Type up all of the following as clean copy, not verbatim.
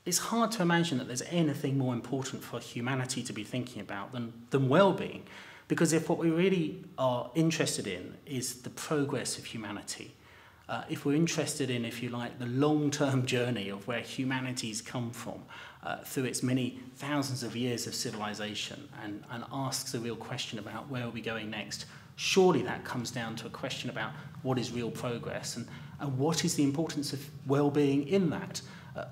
it's hard to imagine that there's anything more important for humanity to be thinking about than well-being. Because if what we really are interested in is the progress of humanity, if we're interested in, if you like, the long-term journey of where humanity's come from through its many thousands of years of civilization and asks a real question about where are we going next, surely that comes down to a question about what is real progress and what is the importance of well-being in that.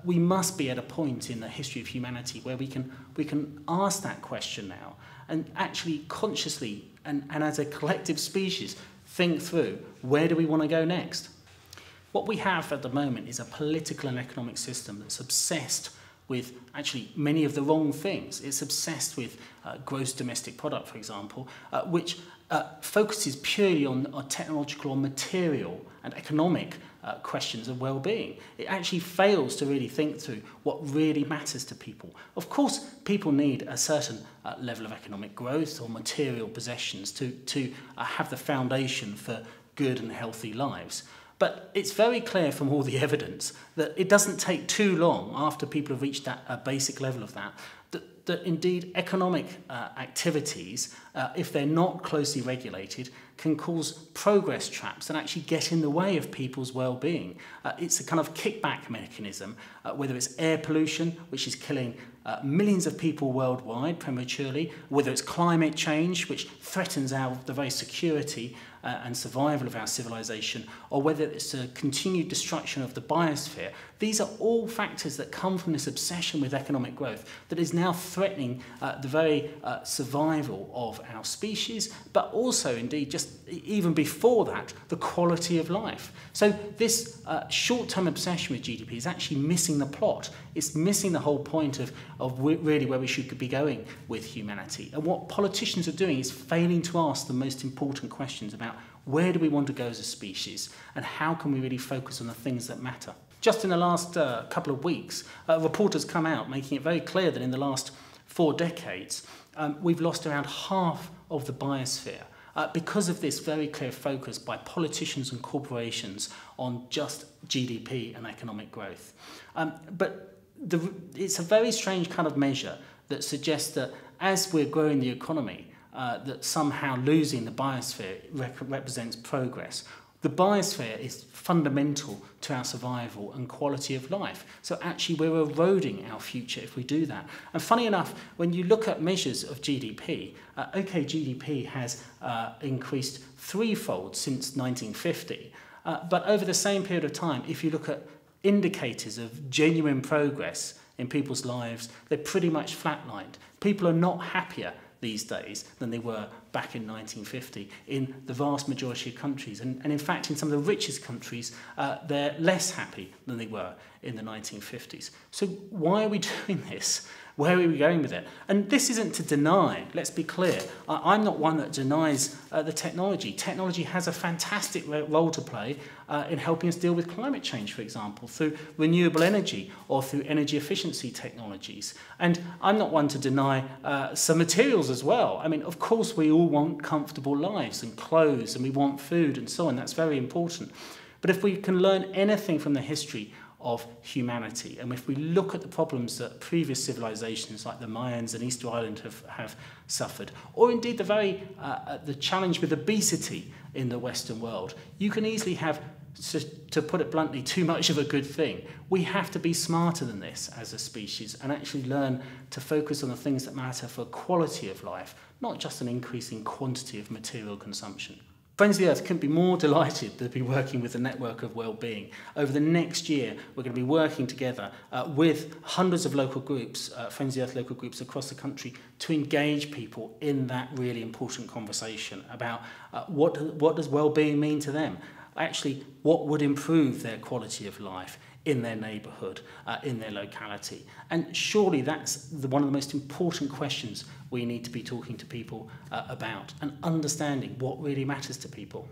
We must be at a point in the history of humanity where we can ask that question now and actually consciously and as a collective species think through where do we want to go next. What we have at the moment is a political and economic system that's obsessed with actually many of the wrong things. It's obsessed with gross domestic product, for example, which focuses purely on technological or material and economic questions of well-being. It actually fails to really think through what really matters to people. Of course, people need a certain level of economic growth or material possessions to have the foundation for good and healthy lives. But it's very clear from all the evidence that it doesn't take too long after people have reached that basic level of that indeed economic activities, if they're not closely regulated, can cause progress traps and actually get in the way of people's well-being. It's a kind of kickback mechanism, whether it's air pollution, which is killing millions of people worldwide prematurely, whether it's climate change, which threatens the very security and survival of our civilization, or whether it's a continued destruction of the biosphere. These are all factors that come from this obsession with economic growth that is now threatening the very survival of our species, but also indeed just even before that, the quality of life. So this short-term obsession with GDP is actually missing the plot. It's missing the whole point of really where we should be going with humanity. And what politicians are doing is failing to ask the most important questions about where do we want to go as a species and how can we really focus on the things that matter. Just in the last couple of weeks, a report has come out making it very clear that in the last 4 decades, we've lost around half of the biosphere because of this very clear focus by politicians and corporations on just GDP and economic growth. But it's a very strange kind of measure that suggests that as we're growing the economy, that somehow losing the biosphere represents progress. The biosphere is fundamental to our survival and quality of life. So actually we're eroding our future if we do that. And funny enough, when you look at measures of GDP, GDP has increased threefold since 1950. But over the same period of time, if you look at indicators of genuine progress in people's lives, they're pretty much flatlined. People are not happier these days than they were back in 1950 in the vast majority of countries. And in fact, in some of the richest countries, they're less happy than they were in the 1950s. So why are we doing this? Where are we going with it? And this isn't to deny, let's be clear, I'm not one that denies the technology. Technology has a fantastic role to play in helping us deal with climate change, for example, through renewable energy or through energy efficiency technologies. And I'm not one to deny some materials as well. I mean, of course, we all want comfortable lives and clothes and we want food and so on. That's very important. But if we can learn anything from the history of humanity, and if we look at the problems that previous civilizations like the Mayans and Easter Island have suffered, or indeed the challenge with obesity in the Western world, you can easily have, to put it bluntly, too much of a good thing. We have to be smarter than this as a species and actually learn to focus on the things that matter for quality of life, not just an increasing quantity of material consumption. Friends of the Earth couldn't be more delighted to be working with the Network of Wellbeing. Over the next year, we're going to be working together with hundreds of local groups, Friends of the Earth local groups across the country, to engage people in that really important conversation about what does well-being mean to them? Actually, what would improve their quality of life in their neighbourhood, in their locality? And surely that's one of the most important questions we need to be talking to people about and understanding what really matters to people.